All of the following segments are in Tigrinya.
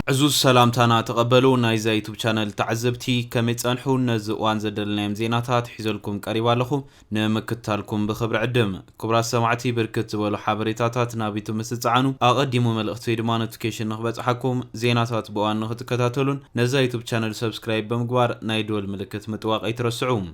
عزوز سلامتنا تقبلوا نايزا يوتيوب شانل تعزبتي كم يتصنحوا نزقوان زدلنا زيناتات حيزلكم قريبا لكم نمكتالكم بخبر عدم كبرى سمعتي بركت ولو حبريتاتات نابيتو مستعانو اقدموا ملقت في دما نوتيفيكيشن نخبص حكم زيناتات بوان نختكتاتلون نزا يوتيوب شانل سبسكرايب بمقبار نايدول ملكت متواق يترسعوم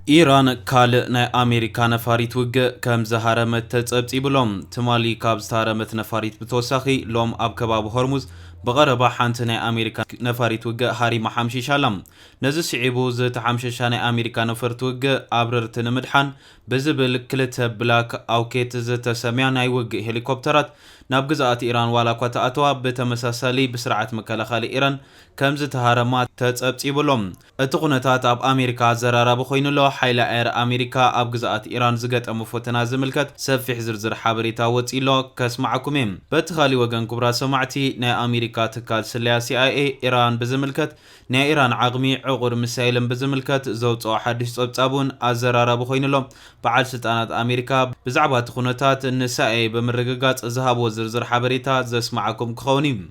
إيران كال نا أمريكا نفاريت وجه كم زهرمت تتصبت إبلهم تمالي كاب زهرمت نفاريت بتوسخي لوم أب كباب هرمز بغربا حانتنا أمريكا نفاريت وجه هاري محمشي شالم نزل شعبوز تحمششان أمريكا نفرت وجه أبررت نمدحان بزبل كلته بلاك أو كيتز تسمعنا يوجه هليكوبترات نابجزات إيران ولا قطع أتوا بتمساسلي بسرعة مكالخال إيران كم زتهارمات تتصبت إبلهم التقنيات أب أمريكا زرارة بخوين له حيل إير أمريكا أبجزات إيران زجت أمفتنا زملكت سفح زرزر حبريتا وتيلو كسمعكمين بتخالي وجن كبرى سمعتي نا أمريكا تكال سليا CIA إيران بزملكت نا إيران عقمي عقر مسائلم بزملكت زوج أو حدش صابون أزرارة بخوين له بعد سلطنات أمريكا بزعبات تقنيات النساء بمرققات ذهب وزرزر حبريتا زسمعكم كخونيم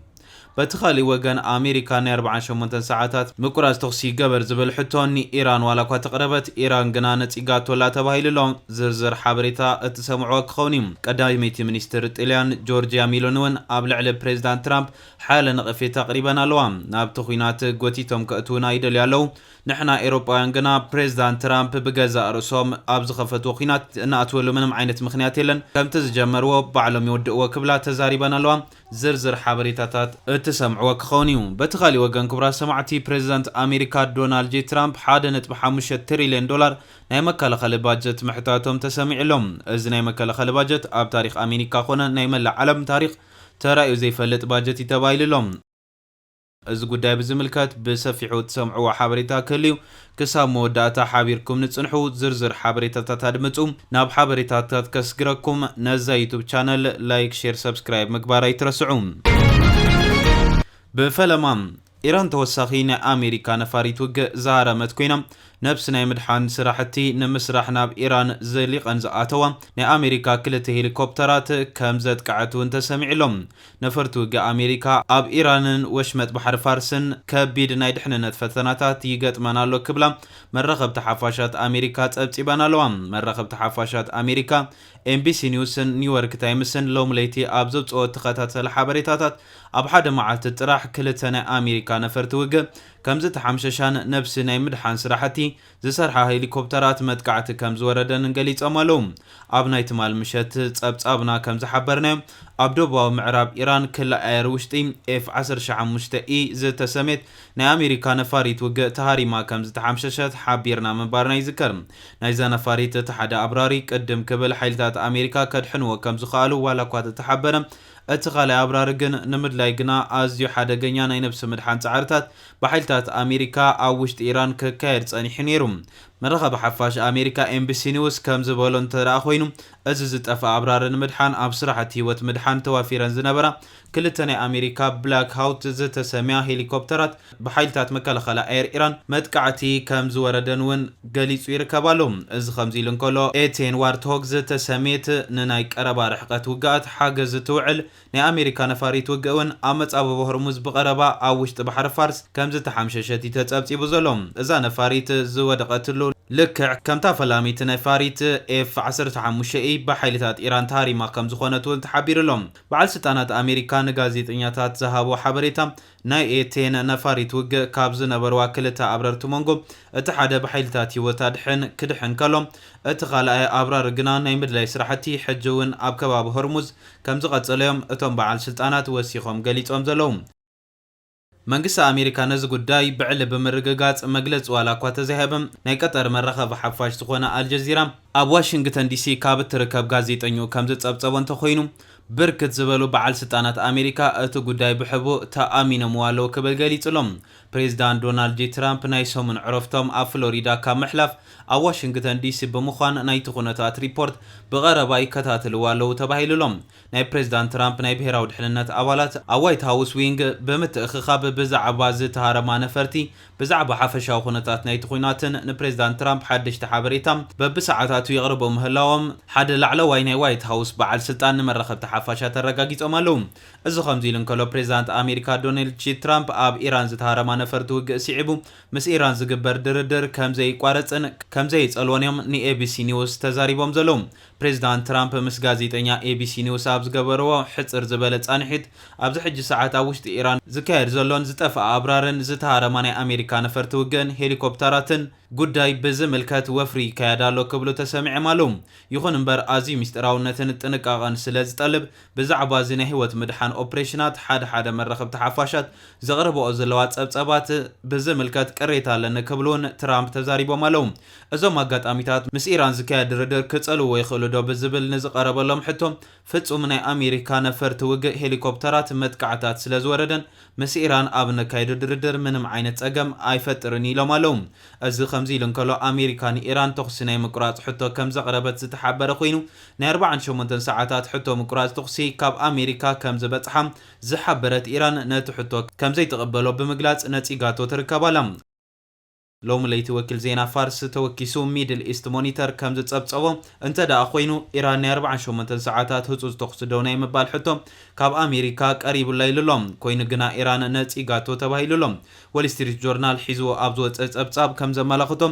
بتخالي وجن أمريكا 48 ساعات مقراز تخسي قبر زبل حتوني إيران ولا قوات قربت إيران جنانت إيجات ولا تباهيل لهم زرزر حبريتا اتسمعوا خونيم قدايميتي منستر إليان جورجيا ميلونون قبل على بريزيدنت ترامب حالا نقفي تقريبا الوام ناب تخوينات قوتيتهم كأتونا يدل يالو نحنا إيروبايان جنا بريزيدنت ترامب بجزاء رسوم أبز خفت وخينات نأتولو منهم عينة مخنياتيلن كم تزجمروا بعلم يودقوا كبلا تزاريبا الوام زرزر حبريتات اتسمعوا كخونيوم بتخالي وجن كبرى سمعتي بريزيدنت أمريكا دونالد جي ترامب حادنت بحمشة تريليون دولار ناي مكالخل باجت محتاتهم تسمع لهم از ناي مكالخل باجت اب تاريخ أمريكا خونا ناي ملع علم تاريخ ترى زي فلت باجت يتبايل لهم از قداي بزملكات بسفيحو تسمعوا حبريتا كليو كساب موداتا حابيركم نتصنحو زرزر حبريتا تادمتوم ناب حبريتا تكسقركم نزا يوتيوب شانل لايك شير سبسكرايب مقبارا يترسعوم بفلمام إيران توسخين أمريكا نفاريت وجه زهرة متكوينة نفسنا مدحان سراحتي نمسرحنا بإيران زليق أنزعاتوا أمريكا كلته هليكوبترات كمزت قعتون تسمع لهم نفرت وجه أمريكا أب إيران وشمت بحر فارسن كبيد نايدحنا نتفتناتات يقت منالو كبلا مرغب تحفاشات أمريكا تبتيبان لهم مرغب تحفاشات أمريكا MBC نيوسن نيويورك تايمسن لوم ليتي أبزبت أو تخطات الحبريتات أب حد معالت تراح كلتنا أمريكا نفرت وجه كمزت حمششان نفسنا مدحان سراحتي زسرحة هليكوبترات متقعت كمز وردن نقليت أمالوم أبنايت مال مشت تسبت أبنا كمز حبرنا أبدوبا معراب إيران كل أيروشتي F-10 مشتئي زت سمت نا أمريكا نفاريت وجه تهاري ما كمز حمششت حبيرنا من بارنا يذكر نايزا نفاريت تحدى أبراري قدم قبل حيلتات أمريكا كدحنوا كمز خالو ولا قوات تحبنا اتخالي أبرارجن نمد لايقنا أزيو حدا جنيانا ينبس مدحان تعرتات بحيلتات أمريكا أو وشت إيران ككايرت أني حنيرم مرغب حفاش أمريكا MBC نيوز كم زبولون تراخوينو أززت أفا أبرار مدحان أبصرحة هيوت مدحان توافيرا زنبرا كلتنا أمريكا بلاك هاوت زت سميا هليكوبترات بحيلتات مكالخلا إير إيران مدقعتي كم زوردنون قليس يركبالهم إز خمزي لنكولو 18 وارتوك زت سميت ننايك أربا رحقات وقات حاجز توعل نا أمريكا نفاريت وقاون أمت أبو هرمز بقربا أوشت بحر فارس كم زت حمششتي تتأبتي بزولهم إذا نفاريت زود قتلو لك كم تافلاميت نفاريت F-10 مشئي بحيلتات إيران تاري ما كم زخونتون تحبير لهم بعد ستانات أمريكا نغازيتنياتات زهابو حبريتا ناي 18 نفاريت وق كابز نبروا كلتا أبرار تمانقو اتحاد بحيلتات يوتادحن كدحن كلهم اتخالا أبرار قنان ناي مدلا يسرحتي حجون أبكباب هرمز كم زغت عليهم اتهم بعد سلطانات وسيخهم قليت أمزلهم منقص أمريكا نز قداي بعل بمرققات مجلس ولا قوات زهبم ناي قطر مرخب حفاش تخونا الجزيرة أب واشنطن دي سي كابت تركب غازيت أنيو كمزت أبصابون تخوينو بركت زبلو بعل ستانات أمريكا اتو قداي بحبو تأمين موالو كبل قليت لهم بريزيدنت دونالد جي ترامب نايسو من عرفتهم فلوريدا كمحلف أو واشنطن دي سي بمخان ناي تخونتات ريبورت بغرباي كتاتل والو تباهيل لهم ناي بريزيدنت ترامب ناي بهراو دحلنات أولات أو وايت هاوس وينغ بمتأخخاب بزعبا زتهارما نفرتي بزعبا حفشا وخونتات ناي تخويناتن نبريزيدنت ترامب حدش تحابريتام ببساعتاتو يغربو مهلاوم حد لعلو واي ناي وايت هاوس بعل سلطان مرخب تحافاشات الرقاقيت أمالوم እዚ ከምዚ ኢሉ እንከሎ ፕሬዚዳንት ኣሜሪካ ዶናልድ ጂ ትራምፕ ኣብ ኢራን ዝተሃረማ ነፈርቲ ውግእ ሲዒቡ ምስ ኢራን ዝግበር ድርድር ከምዘይቋረፅን ከምዘይፀልዎን እዮም ንኤቢሲ ኒውስ ተዛሪቦም ዘለዉ። ፕሬዚዳንት ትራምፕ ምስ ጋዜጠኛ ኤቢሲ ኒውስ ኣብ ዝገበርዎ ሕፅር ዝበለ ጻንሒት ኣብዚ ሕጂ ሰዓት ኣብ ውሽጢ ኢራን ዝካየድ ዘሎን ዝጠፍአ ኣብራርን ዝተሃረማ ናይ ኣሜሪካ ነፈርቲ ውግእን ሄሊኮፕተራትን ጉዳይ ብዝምልከት ወፍሪ ይካየዳሎ ክብሉ ተሰሚዖም ኣለዉ። ይኹን እምበር ኣዝዩ ምስጢራውነትን ጥንቃቐን ስለ ዝጠልብ ብዛዕባ እዚ ናይ ህይወት ምድሓን ኦፕሬሽናት ሓደ መራኸብቲ ሓፋሻት ዘቕርብኦ ዘለዋ ፀብፀባት ብዝምልከት ቅሬታ ኣለኒ ክብሉን ትራምፕ ተዛሪቦም ኣለዉ። እዞም ኣጋጣሚታት ምስ ኢራን ዝካየድ ድርድር ክፀልዎ ይኽእሉ ዶ ብዝብል ንዝቐረበሎም ሕቶ ፍጹም ናይ ኣሜሪካ ነፈርቲ ውግእ ሄሊኮፕተራት መጥቃዕታት ስለ ዝወረደን ምስ ኢራን ኣብ ነካይዱ ድርድር ምንም ዓይነት ፀገም ኣይፈጥርን ኢሎም ኣለዉ። እዚ ከምዚ ኢሉ እንከሎ ኣሜሪካ ንኢራን ተኹሲ ናይ ምቁራፅ ሕቶ ከም ዘቕረበት ዝተሓበረ ኮይኑ ናይ 48 ሰዓታት ሕቶ ምቁራፅ ተኹሲ ካብ ኣሜሪካ ከም ዝበፅሓ ዝሓበረት ኢራን ነቲ ሕቶ ከም ዘይተቐበሎ ብምግላፅ ነፂጋቶ ትርከብ ኣላ። ሎሚ ለይቲ ወኪል ዜና ፋርስ ተወኪሱ ሚድል ኢስት ሞኒተር ከም ዝፀብፀቦ እንተደኣ ኮይኑ ኢራን ናይ 48 ሰዓታት ህፁፅ ተኹሲ ደው ናይ ምባል ሕቶ ካብ ኣሜሪካ ቀሪቡላ ኢሉሎም ኮይኑ ግና ኢራን ነፂጋቶ ተባሂሉሎም። ዎል ስትሪት ጆርናል ሒዝዎ ኣብ ዝወፀ ፀብጻብ ከም ዘመላኽቶ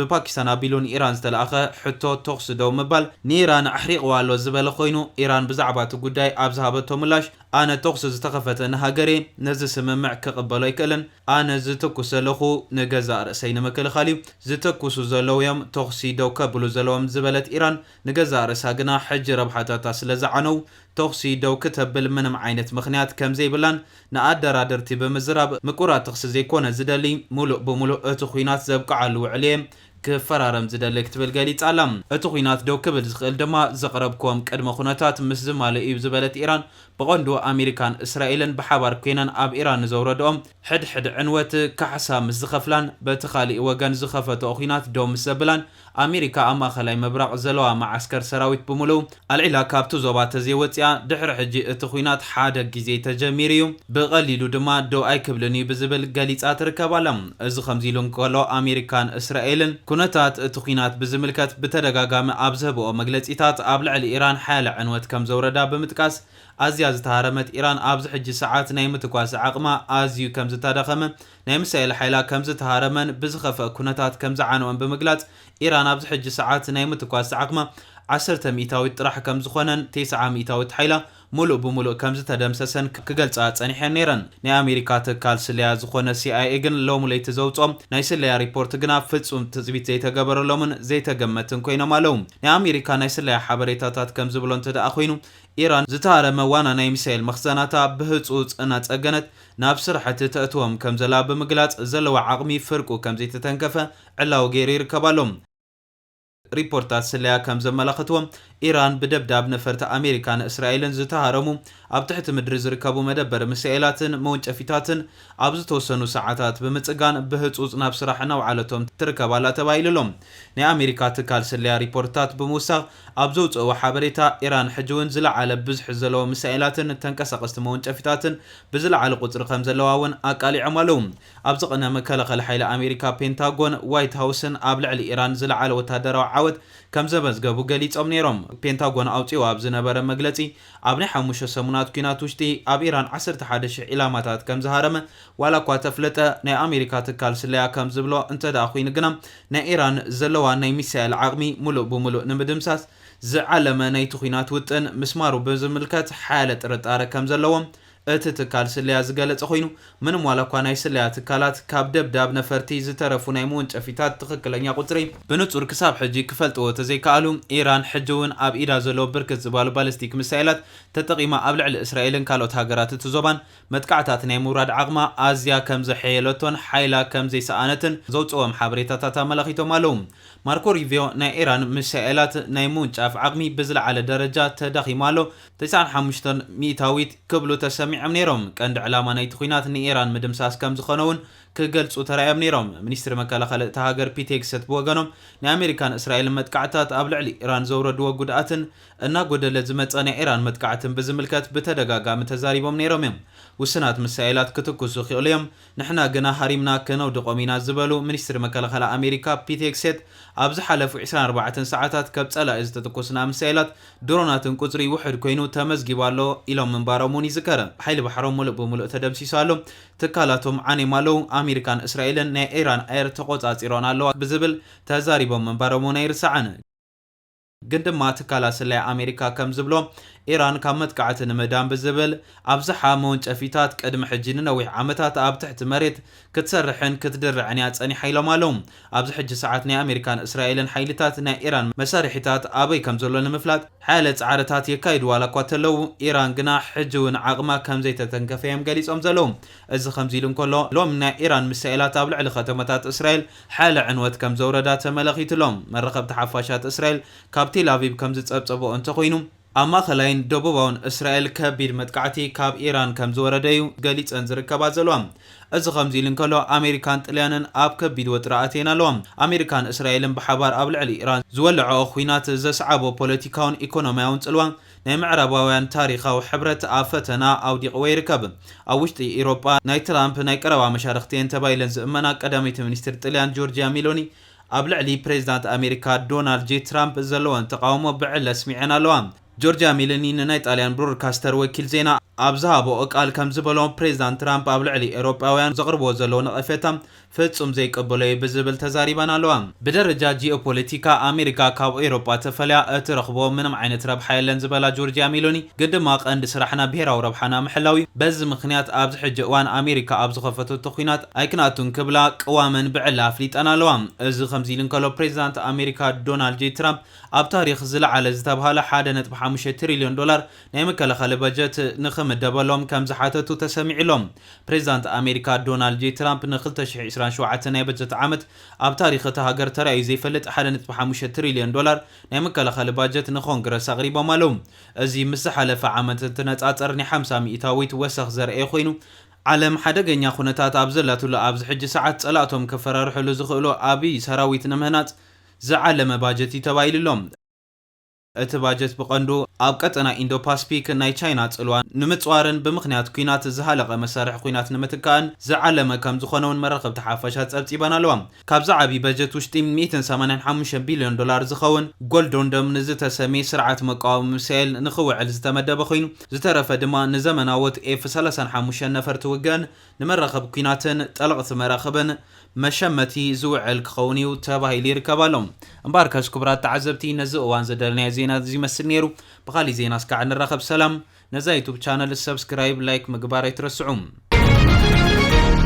ብፓኪስታን ኣቢሉ ንኢራን ዝተለኣኸ ሕቶ ተኹሲ ደው ምባል ንኢራን ኣሕሪቕዋ ኣሎ ዝበለ ኮይኑ ኢራን ብዛዕባ እቲ ጉዳይ ኣብ ዝሃበቶ ምላሽ ኣነ ተኹሲ ዝተኸፈተ ንሃገሬ ነዚ ስምምዕ ክቕበሎ ኣይክእልን ኣነ ዝተኩስ ዘለኹ ንገዛእ ርእሰይ ንምክልኻል እዩ ዝተኩሱ ዘለዉ እዮም ተኹሲ ደው ከብሉ ዘለዎም ዝበለት ኢራን ንገዛእ ርእሳ ግና ሕጂ ረብሓታታ ስለ ዝዓነው ተኹሲ ደው ክትብል ምንም ዓይነት ምክንያት ከም ዘይብላን ንኣደራድርቲ ብምዝራብ ምቁራት ተኽሲ ዘይኮነ ዝደሊ ሙሉእ ብሙሉእ እቲ ኩናት ዘብቅዓሉ ውዕል እየ ክፈራረም ዝደሊ ክትብል ገሊፃ ኣላ። እቲ ኩናት ደው ክብል ዝኽእል ድማ ዘቕረብክዎም ቅድመ ኩነታት ምስ ዝማለ እዩ ዝበለት ኢራን ብቐንዱ ኣሜሪካን እስራኤልን ብሓባር ኮይነን ኣብ ኢራን ንዘውረድኦም ሕድሕድ ዕንወት ካሕሳ ምስ ዝኸፍላን በቲ ካሊእ ወገን ዝኸፈትኦ ኩናት ደው ምስ ዘብላን ኣሜሪካ ኣብ ማእኸላይ ምብራቕ ዘለዋ ማዓስከር ሰራዊት ብምሉእ ኣልዒላ ካብቲ ዞባ ተዘይወፅያ ድሕሪ ሕጂ እቲ ኩናት ሓደ ግዜ ተጀሚሩ እዩ ብቐሊሉ ድማ ደው ኣይክብልን እዩ ብዝብል ገሊፃ ትርከብ ኣላ። እዚ ከምዚ ኢሉ እንከሎ ኣሜሪካን እስራኤልን ኩነታት እቲ ኩናት ብዝምልከት ብተደጋጋሚ ኣብ ዝህብኦ መግለፂታት ኣብ ልዕሊ ኢራን ሓያለ ዕንወት ከም ዘውረዳ ብምጥቃስ ኣዝያ ዝተሃረመት ኢራን ኣብዚ ሕጂ ሰዓት ናይ ምትኳስ ዓቕማ ኣዝዩ ከም ዝተዳኸመ ናይ ሚሳኤል ሓይላ ከም ዝተሃረመን ብዝኸፍአ ኩነታት ከም ዝዓነወን ብምግላፅ ኢራን ኣብዚ ሕጂ ሰዓት ናይ ምትኳስ ዓቕማ 10 ሚእታዊት ጥራሕ ከም ዝኾነን 9 ሚእታዊት ሓይላ ሙሉእ ብሙሉእ ከም ዝተደምሰሰን ክገልፃ ፀኒሐን ነይረን። ናይ ኣሜሪካ ትካል ስለያ ዝኾነ CIA ግን ሎሚ ለይቲ ዘውፅኦም ናይ ስለያ ሪፖርት ግና ፍጹም ትፅቢት ዘይተገበረሎምን ዘይተገመትን ኮይኖም ኣለዉ። ናይ ኣሜሪካ ናይ ስለያ ሓበሬታታት ከም ዝብሎ እንተደኣ ኮይኑ ኢራን ዝተሃረመ ዋና ናይ ሚሳኤል መኽዘናታ ብህፁፅ እናፀገነት ናብ ስራሕቲ ተእትዎም ከም ዘላ ብምግላፅ ዘለዋ ዓቕሚ ፍርቁ ከም ዘይተተንከፈ ዕላው ገይሩ ይርከብ ኣሎ። ሪፖርታት ስለያ ከም ዘመላኽትዎም ኢራን ብደብዳብ ነፈርቲ ኣሜሪካን እስራኤልን ዝተሃረሙ ኣብ ትሕቲ ምድሪ ዝርከቡ መደበር ሚሳኤላትን መወንጨፊታትን ኣብ ዝተወሰኑ ሰዓታት ብምፅጋን ብህፁፅ ናብ ስራሕ እናውዓለቶም ትርከብ ኣላ ተባሂሉሎም። ናይ ኣሜሪካ ትካል ስለያ ሪፖርታት ብምውሳኽ ኣብ ዘውፅእዎ ሓበሬታ ኢራን ሕጂ እውን ዝለዓለ ብዙሕ ዘለዎ ሚሳኤላትን ተንቀሳቐስቲ መወንጨፊታትን ብዝለዓለ ቁፅሪ ከም ዘለዋ እውን ኣቃሊዖም ኣለዉ። ኣብ ዝቕነ መከላኸሊ ሓይሊ ኣሜሪካ ፔንታጎን ዋይት ሃውስን ኣብ ልዕሊ ኢራን ዝለዓለ ወታደራዊ ዓወት ከም ዘመዝገቡ ገሊፆም ነይሮም። ፔንታጎን ኣውፂኡ ኣብ ዝነበረ መግለፂ ኣብ ናይ 5 ሰሙናት ኩናት ውሽጢ ኣብ ኢራን 11,000 ኢላማታት ከም ዝሃረመ ዋላ እኳ ተፍለጠ ናይ ኣሜሪካ ትካል ስለያ ከም ዝብሎ እንተደኣ ኮይኑ ግና ናይ ኢራን ዘለዋ ናይ ሚሳኤል ዓቕሚ ሙሉእ ብሙሉእ ንምድምሳስ ዝዓለመ ናይቲ ኩናት ውጥን ምስማሩ ብዝምልከት ሓያለ ጥርጣረ ከም ዘለዎም እቲ ትካል ስለያ ዝገለጸ ኮይኑ ምንም ዋላ እኳ ናይ ስለያ ትካላት ካብ ደብዳብ ነፈርቲ ዝተረፉ ናይ መወንጨፊታት ትኽክለኛ ቁፅሪ ብንጹር ክሳብ ሕጂ ክፈልጥዎ ተዘይከኣሉ ኢራን ሕጂ እውን ኣብ ኢዳ ዘሎ ብርክት ዝበሉ ባሊስቲክ ሚሳኤላት ተጠቒማ ኣብ ልዕሊ እስራኤልን ካልኦት ሃገራት እቲ ዞባን መጥቃዕታት ናይ ምውራድ ዓቕማ ኣዝያ ከም ዘሐየለቶን ሓይላ ከም ዘይሰኣነትን ዘውፅኦም ሓበሬታታት ኣመላኺቶም ኣለዉ። ማርኮ ሩቢዮ ናይ ኢራን ሚሳኤላት ናይ ምውንጫፍ ዓቕሚ ብዝለዓለ ደረጃ ተዳኺሙ ኣሎ 95 ሚእታዊት ክብሉ ተሰሚዖም ነይሮም። ቀንዲ ዕላማ ናይቲ ኩናት ንኢራን ምድምሳስ ከም ዝኾነውን ክገልጹ ተራእዮም ነይሮም። ሚኒስትሪ መከላኸሊ እታ ሃገር ፒት ሄግሴት ብወገኖም ናይ ኣሜሪካን እስራኤልን መጥቃዕታት ኣብ ልዕሊ ኢራን ዘውረድዎ ጉድኣትን እናጎደለ ዝመፀ ናይ ኢራን መጥቃዕትን ብዝምልከት ብተደጋጋሚ ተዛሪቦም ነይሮም እዮም። ውስናት ሚሳኤላት ክትኩሱ ኺእልዮም ንሕና ግና ሃሪምና ከነውድቆም ኢና ዝበሉ ሚኒስትር መከላኸሊ ኣሜሪካ ፒት ሄግሴት ኣብዚ ሓለፉ 24 ሰዓታት ካብ ጸላኢ ዝተተኮስና ሚሳኤላት ድሮናትን ቁጽሪ ውሕድ ኮይኑ ተመዝጊቡ ኣሎ ኢሎም ምንባሮም እውን ይዝከረ። ሓይሊ ባሕሮም ሙሉእ ብሙሉእ ተደምሲሱ ኣሎ። ትካላቶም ዓኔም ኣለዉ። ኣሜሪካን እስራኤልን ናይ ኢራን ኣየር ተቆጻጺሮን ኣለዋ ብዝብል ተዛሪቦም ምንባሮም እውን ኣይርስዓን። ግን ድማ ትካላት ስላይ ኣሜሪካ ከም ዝብሎ ኢራን ካብ መጥቃዕቲ ንምዳን ብዝብል ኣብዝሓ መወንጨፊታት ቅድሚ ሕጂ ንነዊሕ ዓመታት ኣብ ትሕቲ መሬት ክትሰርሕን ክትድርዕን እያ ጸኒሓ ኢሎም ኣለዉ። ኣብዚ ሕጂ ሰዓት ናይ ኣሜሪካን እስራኤልን ሓይልታት ናይ ኢራን መሳርሒታት ኣበይ ከም ዘሎ ንምፍላጥ ሓያለ ጻዕርታት የካይዱ ዋላ እኳ እንተለዉ ኢራን ግና ሕጂ እውን ዓቕማ ከም ዘይተተንከፈ እዮም ገሊጾም ዘለዉ። እዚ ከምዚ ኢሉ እንከሎ ሎሚ ናይ ኢራን ሚሳኤላት ኣብ ልዕሊ ከተማታት እስራኤል ሓያለ ዕንወት ከም ዘውረዳ ተመላኺትሎም። መራኸብቲ ሓፋሻት እስራኤል ካብ ቴል ኣቪቭ ከም ዝጸብጸብኦ እንተኾይኑ ኣብ ማእኸላይን ደቡባውን እስራኤል ከቢድ መጥቃዕቲ ካብ ኢራን ከም ዝወረደ እዩ ገሊፀን ዝርከባ ዘለዋ። እዚ ከምዚ ኢሉ እንከሎ ኣሜሪካን ጣልያንን ኣብ ከቢድ ወጥሪ ኣትየን ኣለዋ። ኣሜሪካን እስራኤልን ብሓባር ኣብ ልዕሊ ኢራን ዝወልዐኦ ኩናት ዘስዓቦ ፖለቲካውን ኢኮኖምያውን ጽልዋ ናይ ምዕራባውያን ታሪኻዊ ሕብረት ኣብ ፈተና ኣውዲቕዎ ይርከብ። ኣብ ውሽጢ ኤውሮጳ ናይ ትራምፕ ናይ ቀረባ መሻርክቲየን ተባሂለን ዝእመና ቀዳመይቲ ሚኒስትር ጣልያን ጆርጂያ ሜሎኒ ኣብ ልዕሊ ፕሬዚዳንት ኣሜሪካ ዶናልድ ጄ ትራምፕ ዘለወን ተቃውሞ ብዕለ ስሚዐን ኣለዋ። ጆርጂያ ሜሎኒ ናይ ጣልያን ብሮድካስተር ወኪል ዜና ኣብ ዝሃቦ ቃል ከም ዝበሎ ፕሬዚዳንት ትራምፕ ኣብ ልዕሊ ኤውሮጳውያን ዘቕርብዎ ዘለዎ ነቐፌታ ፍጹም ዘይቀበሎ ብዝብል ተዛሪበን ኣለዋ። ብደረጃ ጂኦፖለቲካ ኣሜሪካ ካብ ኤውሮጳ ተፈልያ እትረኽቦ ምንም ዓይነት ረብሓ የለን ዝበላ ጆርጂያ ሜሎኒ ግን ድማ ቀንዲ ስራሕና ብሄራዊ ረብሓና ምሕላው እዩ። በዚ ምክንያት ኣብዚ ሕጂ እዋን ኣሜሪካ ኣብ ዝኸፈተቶ ኩናት ኣይክናቱን ክብላ ቅዋመን ብዕላ ኣፍሊጠን ኣለዋ። እዚ ከምዚ ኢሉ እንከሎ ፕሬዚዳንት ኣሜሪካ ዶናልድ ጄ ትራምፕ ኣብ ታሪክ ዝለዓለ ዝተባሃለ 1.5 ትሪልዮን ዶላር ናይ መከላኸሊ በጀት ንኽምደበሎም ከም ዝሓተቱ ተሰሚዑሎም። ፕሬዚዳንት ኣሜሪካ ዶናልድ ጄ ትራምፕ ን2027 ናይ በጀት ዓመት ኣብ ታሪክ እቲ ሃገር ተራእዩ ዘይፈልጥ 1.5 ትሪልዮን ዶላር ናይ መከላኸሊ በጀት ንኮንግረስ ኣቕሪቦም ኣለዉ። እዚ ምስ ዝሓለፈ ዓመት እንትነጻጸር ናይ 50 ሚእታዊት ወሰኽ ዘርአየ ኮይኑ ዓለም ሓደገኛ ኩነታት ኣብ ዘላትሉ ኣብዚ ሕጂ ሰዓት ጸላእቶም ከፈራርሕሉ ዝኽእሉ ዓብዪ ሰራዊት ንምህናጽ ዝዓለመ ባጀት እዩ ተባሂሉሎም። እቲ ባጀት ብቐንዱ ኣብ ቀጠና ኢንዶ ፓስፊክ ናይ ቻይና ጽልዋ ንምጽዋርን ብምኽንያት ኩናት ዝሃለቐ መሳርሒ ኩናት ንምትካእን ዝዓለመ ከም ዝኾነውን መራኸብቲ ሓፋሻት ጸብጺበን ኣለዋ። ካብዚ ዓብዪ በጀት ውሽጢ 185 ቢልዮን ዶላር ዝኸውን ጎልዶን ዶም ንዝተሰመየ ስርዓት መቃወሚ ሚሳኤል ንኽውዕል ዝተመደበ ኮይኑ ዝተረፈ ድማ ንዘመናዎት ኤፍ35 ነፈርቲ ውግእን ንመራኸቢ ኩናትን ጠለቕቲ መራኸብን መሸመቲ ዝውዕል ክኸውን እዩ ተባሂሉ ይርከብ ኣሎ። እምበር ከስ ክቡራት ተዓዘብቲ ነዚ እዋን ዘደለናዮ ዜና ዝመስል ነይሩ። ብኻሊእ ዜና እስካዕ ንራኸብ ሰላም። ነዛ ዩቱብ ቻነል ሰብስክራይብ ላይክ ምግባር ኣይትረስዑ።